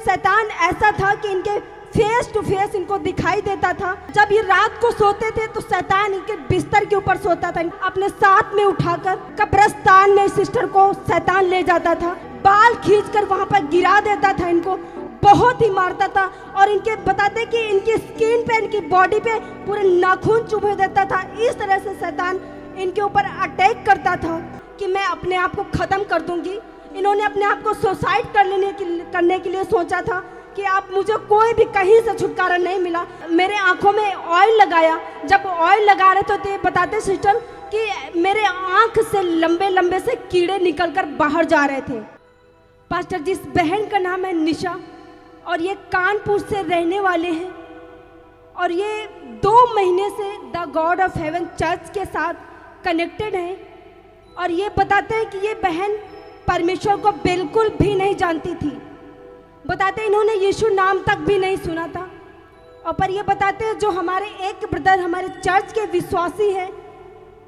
शैतान ऐसा था कि इनके फेस टू फेस इनको दिखाई देता था। जब ये रात को सोते थे तो शैतान इनके बिस्तर के ऊपर सोता था। अपने साथ में उठाकर कब्रिस्तान में सिस्टर को शैतान ले जाता था, बाल खींचकर वहां पर गिरा देता था, इनको बहुत ही मारता था। और इनके बताते कि इनकी स्किन पे, इनकी बॉडी पे पूरे नाखून चुभे देता था। इस तरह से शैतान इनके ऊपर अटैक करता था कि मैं अपने आप को ख़त्म कर दूंगी। इन्होंने अपने आप को सुसाइड करने के लिए सोचा था कि आप मुझे कोई भी कहीं से छुटकारा नहीं मिला। मेरे आंखों में ऑयल लगाया। जब ऑयल लगा रहे थे बताते सिस्टर कि मेरे आंख से लंबे लंबे से कीड़े निकलकर बाहर जा रहे थे। पास्टर जी, इस बहन का नाम है निशा और ये कानपुर से रहने वाले हैं और ये 2 महीने से the God of haven church के साथ कनेक्टेड हैं। और ये बताते हैं कि ये बहन परमेश्वर को बिल्कुल भी नहीं जानती थी। बताते इन्होंने यीशु नाम तक भी नहीं सुना था। और पर ये बताते हैं जो हमारे एक ब्रदर हमारे चर्च के विश्वासी हैं,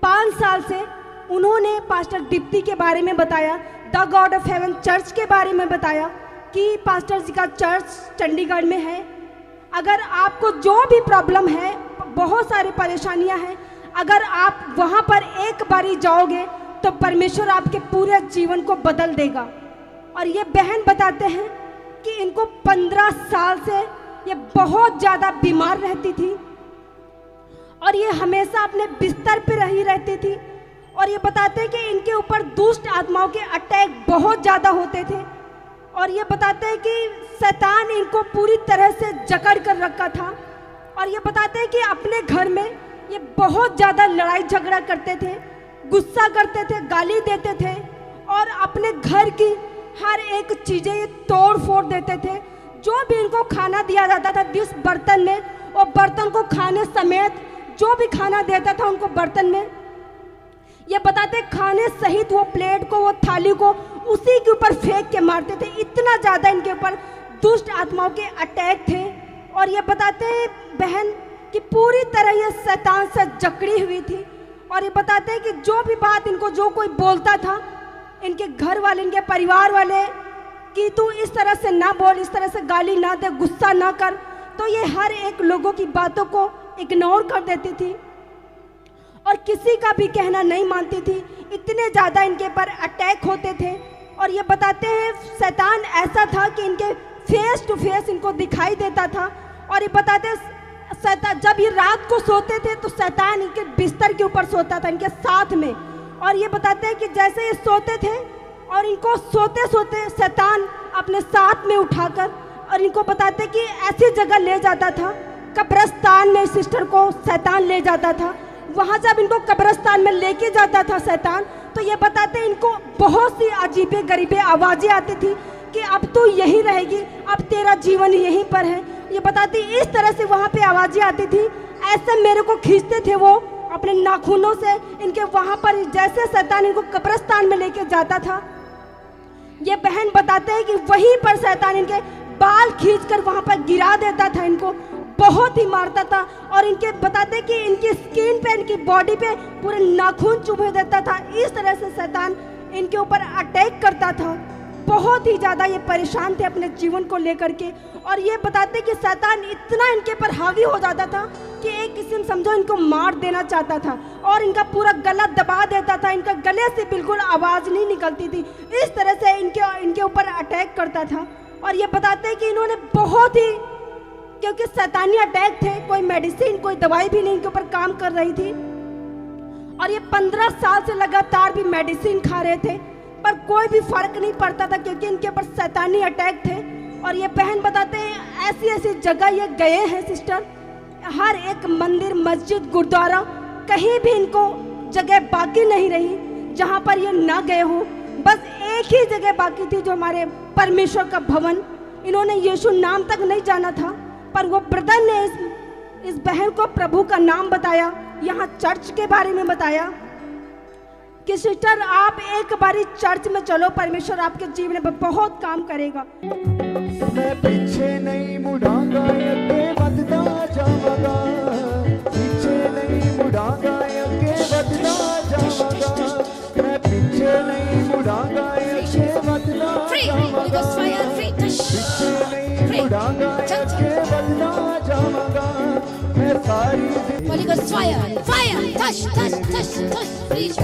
5 साल से उन्होंने पास्टर दीप्ति के बारे में बताया, the God of haven church के बारे में बताया कि पास्टर जी का चर्च चंडीगढ़ में है। अगर आपको जो भी प्रॉब्लम है, बहुत सारी परेशानियां हैं, अगर आप वहां पर एक बारी जाओगे तो परमेश्वर आपके पूरे जीवन को बदल देगा। और ये बहन बताते हैं कि इनको 15 साल से ये बहुत ज़्यादा बीमार रहती थी और ये हमेशा अपने बिस्तर पे रही रहती थी। और ये बताते हैं कि इनके ऊपर दुष्ट आत्माओं के अटैक बहुत ज़्यादा होते थे। और ये बताते हैं कि शैतान इनको पूरी तरह से जकड़ कर रखा था। और ये बताते हैं कि अपने घर में ये बहुत ज़्यादा लड़ाई झगड़ा करते थे, गुस्सा करते थे, गाली देते थे और अपने घर की हर एक चीज़ें ये तोड़ फोड़ देते थे। जो भी इनको खाना दिया जाता था जिस बर्तन में, और बर्तन को खाने समेत जो भी खाना देता था उनको बर्तन में, ये बताते खाने सहित वो प्लेट को, वो थाली को उसी के ऊपर फेंक के मारते थे। इतना ज़्यादा इनके ऊपर दुष्ट आत्माओं के अटैक थे। और ये बताते हैं बहन कि पूरी तरह ये शैतान से जकड़ी हुई थी। और ये बताते हैं कि जो भी बात इनको जो कोई बोलता था, इनके घर वाले, इनके परिवार वाले, कि तू इस तरह से ना बोल, इस तरह से गाली ना दे, गुस्सा ना कर, तो ये हर एक लोगों की बातों को इग्नोर कर देती थी और किसी का भी कहना नहीं मानती थी। इतने ज़्यादा इनके पर अटैक होते थे। और ये बताते हैं शैतान ऐसा था कि इनके फेस टू फेस इनको दिखाई देता था। और ये बताते हैं शैतान जब ये रात को सोते थे तो शैतान इनके बिस्तर के ऊपर सोता था, इनके साथ में। और ये बताते हैं कि जैसे ये सोते थे और इनको सोते सोते शैतान अपने साथ में उठाकर, और इनको बताते कि ऐसी जगह ले जाता था, कब्रिस्तान में सिस्टर को शैतान ले जाता था। वहाँ जब इनको कब्रिस्तान में लेके जाता था शैतान, तो ये बताते इनको बहुत सी अजीबे गरीबे आवाज़ें आती थी कि अब तो यहीं रहेगी, अब तेरा जीवन यहीं पर है। ये बताती इस तरह से वहाँ पे आवाज़ें आती थी, ऐसे मेरे को खींचते थे वो अपने नाखूनों से। इनके वहाँ पर जैसे शैतान इनको कब्रिस्तान में लेके जाता था, ये बहन बताते हैं कि वहीं पर शैतान इनके बाल खींचकर वहाँ पर गिरा देता था, इनको बहुत ही मारता था। और इनके बताते कि इनकी स्किन पे, इनकी बॉडी पे पूरे नाखून चुभे देता था। इस तरह से शैतान इनके ऊपर अटैक करता था। बहुत ही ज़्यादा ये परेशान थे अपने जीवन को लेकर के। और ये बताते कि शैतान इतना इनके पर हावी हो जाता था कि एक किस्म समझो इनको मार देना चाहता था और इनका पूरा गला दबा देता था। इनका गले से बिल्कुल आवाज़ नहीं निकलती थी। इस तरह से इनके ऊपर अटैक करता था। और ये बताते हैं कि इन्होंने बहुत ही, क्योंकि शैतानी अटैक थे, कोई मेडिसिन, कोई दवाई भी नहीं इनके ऊपर काम कर रही थी। और ये 15 साल से लगातार भी मेडिसिन खा रहे थे पर कोई भी फर्क नहीं पड़ता था, क्योंकि इनके ऊपर शैतानी अटैक थे। और ये बहन बताते हैं ऐसी ऐसी जगह ये गए हैं सिस्टर, हर एक मंदिर, मस्जिद, गुरुद्वारा, कहीं भी इनको जगह बाकी नहीं रही जहाँ पर ये ना गए हो। बस एक ही जगह बाकी थी, जो हमारे परमेश्वर का भवन। इन्होंने यीशु नाम तक नहीं जाना था, पर वो ब्रदर ने इस बहन को प्रभु का नाम बताया, यहाँ चर्च के बारे में बताया कि सिस्टर आप एक बारी चर्च में चलो, परमेश्वर आपके जीवन में बहुत काम करेगा। मैं पीछे नहीं मुड़ांगा, आगे बढ़ता जाऊंगा, पीछे नहीं मुड़ांगा, आगे बढ़ता जाऊंगा, मैं पीछे नहीं मुड़ांगा, आगे बढ़ता जाऊंगा, पीछे नहीं मुड़ा गायक के बदला जावांगा मैं सारी Holy Ghost fire, fire, touch, touch, touch, touch, please.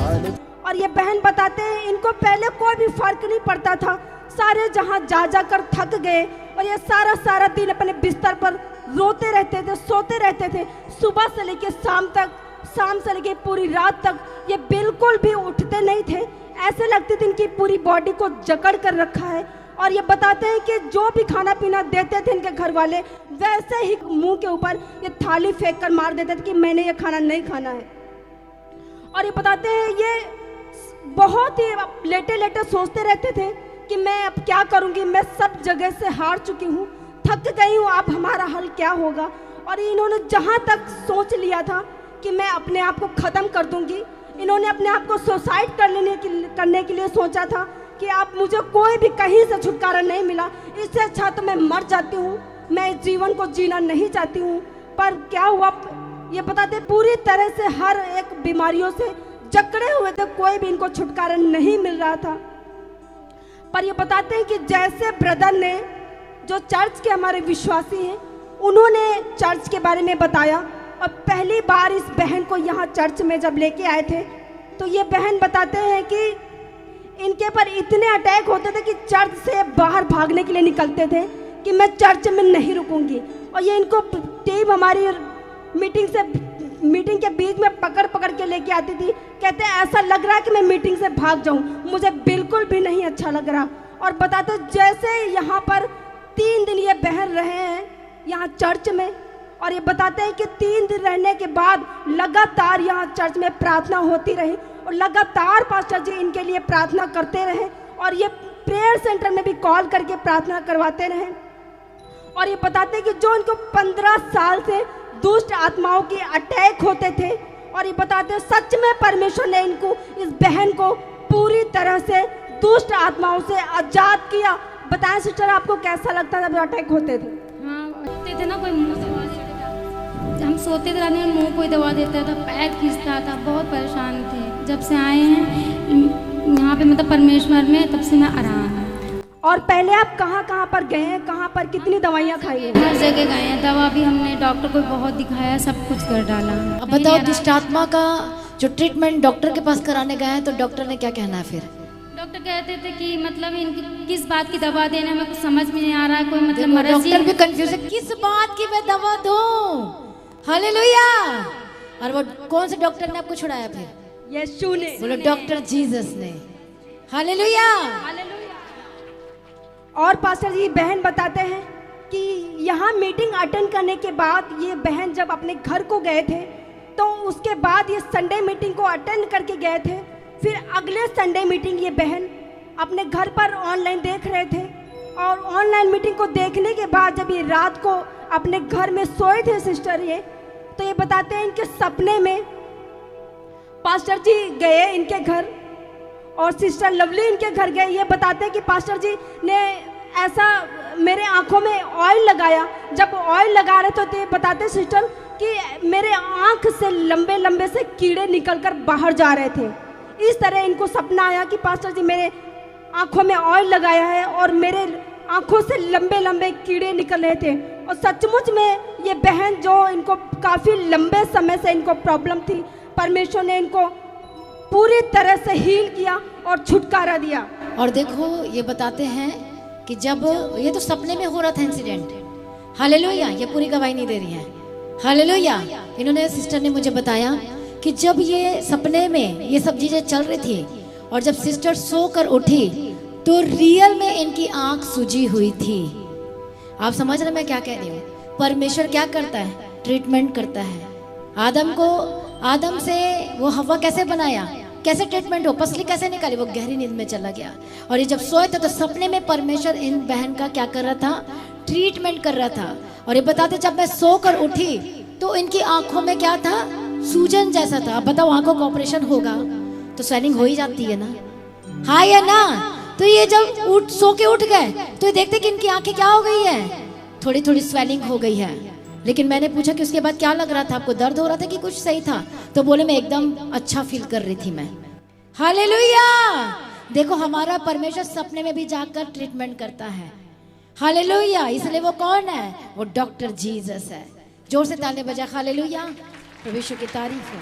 और ये बहन बताते हैं इनको पहले कोई भी फर्क नहीं पड़ता था, सारे जहाँ जा जाकर थक गए और ये सारा दिन अपने बिस्तर पर रोते रहते थे, सोते रहते थे, सुबह से लेकर शाम तक, शाम से लेकर पूरी रात तक ये बिल्कुल भी उठते नहीं थे। ऐसे लगते थे इनकी पूरी बॉडी को जकड़ कर रखा है। और ये बताते हैं कि जो भी खाना पीना देते थे इनके घर वाले वैसे ही मुंह के ऊपर ये थाली फेंक कर मार देते थे कि मैंने ये खाना नहीं खाना है। और ये बताते हैं ये बहुत ही लेटे सोचते रहते थे कि मैं अब क्या करूंगी, मैं सब जगह से हार चुकी हूँ, थक गई हूँ, अब हमारा हल क्या होगा। और इन्होंने जहाँ तक सोच लिया था कि मैं अपने आप को ख़त्म कर दूंगी, इन्होंने अपने आप को सुसाइड करने के लिए सोचा था कि आप मुझे कोई भी कहीं से छुटकारा नहीं मिला, इससे अच्छा तो मैं मर जाती हूँ, मैं इस जीवन को जीना नहीं चाहती हूँ। पर क्या हुआ, ये बताते पूरी तरह से हर एक बीमारियों से जकड़े हुए थे, कोई भी इनको छुटकारा नहीं मिल रहा था। पर ये बताते हैं कि जैसे ब्रदर ने, जो चर्च के हमारे विश्वासी हैं, उन्होंने चर्च के बारे में बताया और पहली बार इस बहन को यहाँ चर्च में जब लेके आए थे तो ये बहन बताते हैं कि इनके पर इतने अटैक होते थे कि चर्च से बाहर भागने के लिए निकलते थे कि मैं चर्च में नहीं रुकूंगी। और ये इनको टीम हमारी मीटिंग के बीच में पकड़ के लेके आती थी, कहते ऐसा लग रहा है कि मैं मीटिंग से भाग जाऊं, मुझे बिल्कुल भी नहीं अच्छा लग रहा। और बताते जैसे यहाँ पर 3 दिन ये बहन रहे हैं यहाँ चर्च में, और ये बताते हैं कि 3 दिन रहने के बाद लगातार यहाँ चर्च में प्रार्थना होती रही और लगातार पास्टर जी इनके लिए प्रार्थना करते रहे और ये प्रेयर सेंटर में भी कॉल करके प्रार्थना करवाते रहे। और ये बताते हैं कि जो इनको 15 साल से दुष्ट आत्माओं के अटैक होते थे, और ये बताते हैं सच में परमेश्वर ने इनको, इस बहन को पूरी तरह से दुष्ट आत्माओं से आजाद किया। बताएं सिस्टर, आपको कैसा लगता था जब अटैक होते थे? हाँ, होते थे ना, कोई मुंह से दवा देता, हम सोते थे रात में, मुंह कोई दवा देता था, पैर खींचता था, बहुत परेशान थे। जब से आए हैं यहाँ पे मतलब परमेश्वर में, तब से मैं आराम है। और पहले आप कहाँ पर गए हैं, कहाँ पर कितनी दवाइयाँ खाई हैं? हर जगह गए हैं, दवा भी हमने डॉक्टर को बहुत दिखाया, सब कुछ कर डाला। अब बताओ, दुष्ट आत्मा का जो ट्रीटमेंट डॉक्टर के पास कराने गए हैं तो डॉक्टर ने क्या कहना है फिर? डॉक्टर कहते थे कि मतलब इनकी किस बात की दवा देना, हमें कुछ समझ में नहीं आ रहा है, कोई मतलब मर्जी। डॉक्टर भी कंफ्यूज है, किस बात की मैं दवा दूं? हालेलुया। और वो कौन से डॉक्टर ने आपको छुड़ाया फिर? यीशु ने। बोलो, डॉक्टर जीसस ने। हालेलुया। और पास्टर जी बहन बताते हैं कि यहाँ मीटिंग अटेंड करने के बाद ये बहन जब अपने घर को गए थे तो उसके बाद ये संडे मीटिंग को अटेंड करके गए थे। फिर अगले संडे मीटिंग ये बहन अपने घर पर ऑनलाइन देख रहे थे, और ऑनलाइन मीटिंग को देखने के बाद जब ये रात को अपने घर में सोए थे सिस्टर ये, तो ये बताते हैं इनके सपने में पास्टर जी गए इनके घर और सिस्टर लवली इनके घर गए। ये बताते हैं कि पास्टर जी ने ऐसा मेरे आंखों में ऑयल लगाया, जब ऑयल लगा रहे तो ये बताते सिस्टर कि मेरे आंख से लंबे से कीड़े निकलकर बाहर जा रहे थे। इस तरह इनको सपना आया कि पास्टर जी मेरे आंखों में ऑयल लगाया है और मेरे आंखों से लंबे कीड़े निकल रहे थे। और सचमुच में ये बहन, जो इनको काफ़ी लंबे समय से इनको प्रॉब्लम थी, परमेश्वर ने इनको पूरी तरह से हील किया और छुटकारा दिया। और देखो, ये बताते हैं कि जब ये तो सपने में हो रहा था इंसिडेंट, हालेलुया, ये पूरी गवाही नहीं दे रही है, हालेलुया। इन्होंने, सिस्टर ने मुझे बताया कि जब ये सपने में ये सब चीजें चल रही थी और जब सिस्टर सोकर उठी तो रियल में इनकी आंख सूजी हुई थी। आप समझ रहे मैं क्या कह रही हूँ? परमेश्वर क्या करता है? ट्रीटमेंट करता है। आदम से वो हवा कैसे बनाया, कैसे ट्रीटमेंट हो, पसली कैसे निकाली, वो गहरी नींद में चला गया। और ये जब सोए थे तो सपने में परमेश्वर इन बहन का क्या कर रहा था? ट्रीटमेंट कर रहा था। और ये बताते जब मैं सोकर उठी तो इनकी आंखों में क्या था? सूजन जैसा था। अब बताओ, आंखों का ऑपरेशन होगा तो स्वेलिंग हो ही जाती है ना, हाँ या ना? तो ये जब सो के उठ गए तो ये देखते कि इनकी आंखें क्या हो गई है, थोड़ी स्वेलिंग हो गई है। लेकिन मैंने पूछा कि उसके बाद क्या लग रहा था आपको, दर्द हो रहा था कि कुछ सही था? तो बोले मैं एकदम अच्छा फील कर रही थी मैं। हालेलुया। देखो, हमारा परमेश्वर सपने में भी जाकर ट्रीटमेंट करता है। हालेलुया। इसलिए वो कौन है? वो डॉक्टर जीसस है। जोर से ताली बजा, हालेलुया, प्रभु यीशु की तारीफ हो।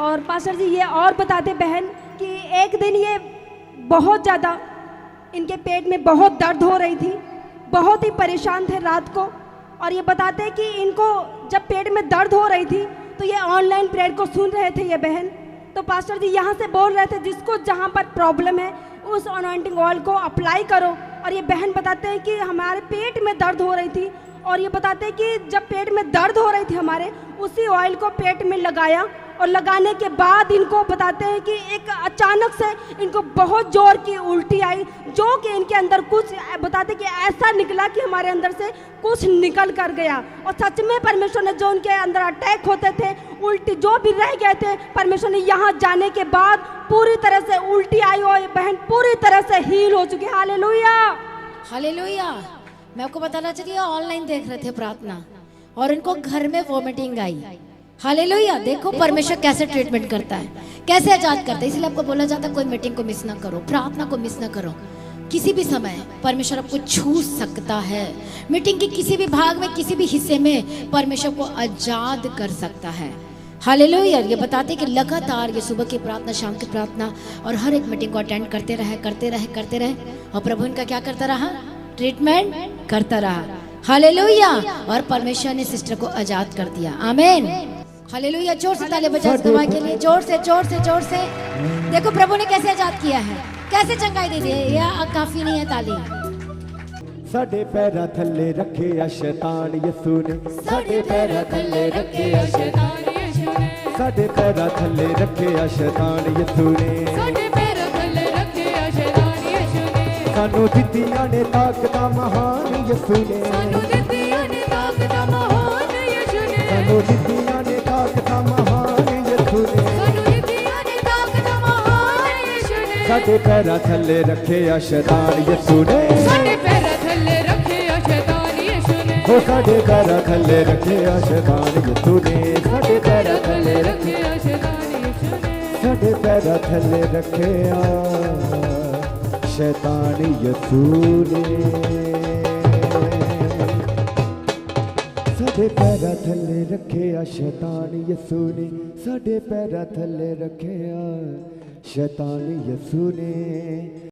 और पास्टर जी ये और बताते बहन कि एक दिन ये बहुत ज़्यादा इनके पेट में बहुत दर्द हो रही थी, बहुत ही परेशान थे रात को। और ये बताते हैं कि इनको जब पेट में दर्द हो रही थी तो ये ऑनलाइन प्रेयर को सुन रहे थे ये बहन। तो पास्टर जी यहाँ से बोल रहे थे जिसको जहाँ पर प्रॉब्लम है उस अनॉइंटिंग ऑयल को अप्लाई करो। और ये बहन बताते हैं कि हमारे पेट में दर्द हो रही थी और ये बताते हैं कि जब पेट में दर्द हो रही थी हमारे, उसी ऑयल को पेट में लगाया और लगाने के बाद इनको बताते हैं कि एक अचानक से इनको बहुत जोर की उल्टी आई, जो कि इनके अंदर कुछ बताते कि ऐसा निकला कि हमारे अंदर से कुछ निकल कर गया। और सच में परमेश्वर ने जो उनके अंदर अटैक होते थे, उल्टी जो भी रह गए थे, परमेश्वर ने यहाँ जाने के बाद पूरी तरह से उल्टी आई और बहन पूरी तरह से हील हो चुकी है। Hallelujah, hallelujah. मैं आपको बताना चाहती हूँ, ऑनलाइन देख रहे थे प्रार्थना और इनको घर में वोमिटिंग आई। हालेलुया। देखो परमेश्वर कैसे ट्रीटमेंट करता है, कैसे आजाद करता है। इसलिए आपको बोला जाता है कोई मीटिंग को मिस ना करो, प्रार्थना को मिस ना करो। किसी भी समय परमेश्वर आपको छू सकता है। मीटिंग के किसी भी भाग में, किसी भी हिस्से में परमेश्वर को आजाद कर सकता है। हालेलुया। ये बताते कि लगातार ये सुबह की प्रार्थना, शाम की प्रार्थना और हर एक मीटिंग को अटेंड करते रहे और प्रभु इनका क्या करता रहा? ट्रीटमेंट करता रहा। हालेलुया। और परमेश्वर ने सिस्टर को आजाद कर दिया। आमीन, हालेलुया। जोर से ताली बजाओ इस गवाह के लिए, जोर से जोर से जोर से। देखो प्रभु ने कैसे आजाद किया है, कैसे चंगाई दे दी है। यह काफी नहीं है ताली। साडे पैरा थल्ले रखे आ शैतान यसू ने, साडे पैरा थल्ले रखे आ शैतान यसू ने, साडे पैरा थल्ले रखे आ शैतान यसू ने, साडे पैरा थल्ले रखे आ शैतान यसू ने। सानू दित्तियां ने ताकतां महान यसू ने, सानू दित्तियां ने ताकतां महान यसू ने, सानू दित्तियां ने ताकतां महान यसू ने, सानू दित्तियां ने ताकतां महान यसू ने। साडे पैरा थल्ले रखे आ शैतान यसू ने, साडे पैरा थल्ले रखे आ शैतान यसू ने, हो साडे पैरा थल्ले रखे आ शैतान यसू ने, साडे पैरा थल्ले रखे आ शैतान यसू ने, साडे पैरा थल्ले रखे आ शैतान यसू ने, साडे पैरा थल्ले रखे आ शैतान यसू ने, साडे पैरा थल्ले रखे आ शैतान यसू ने।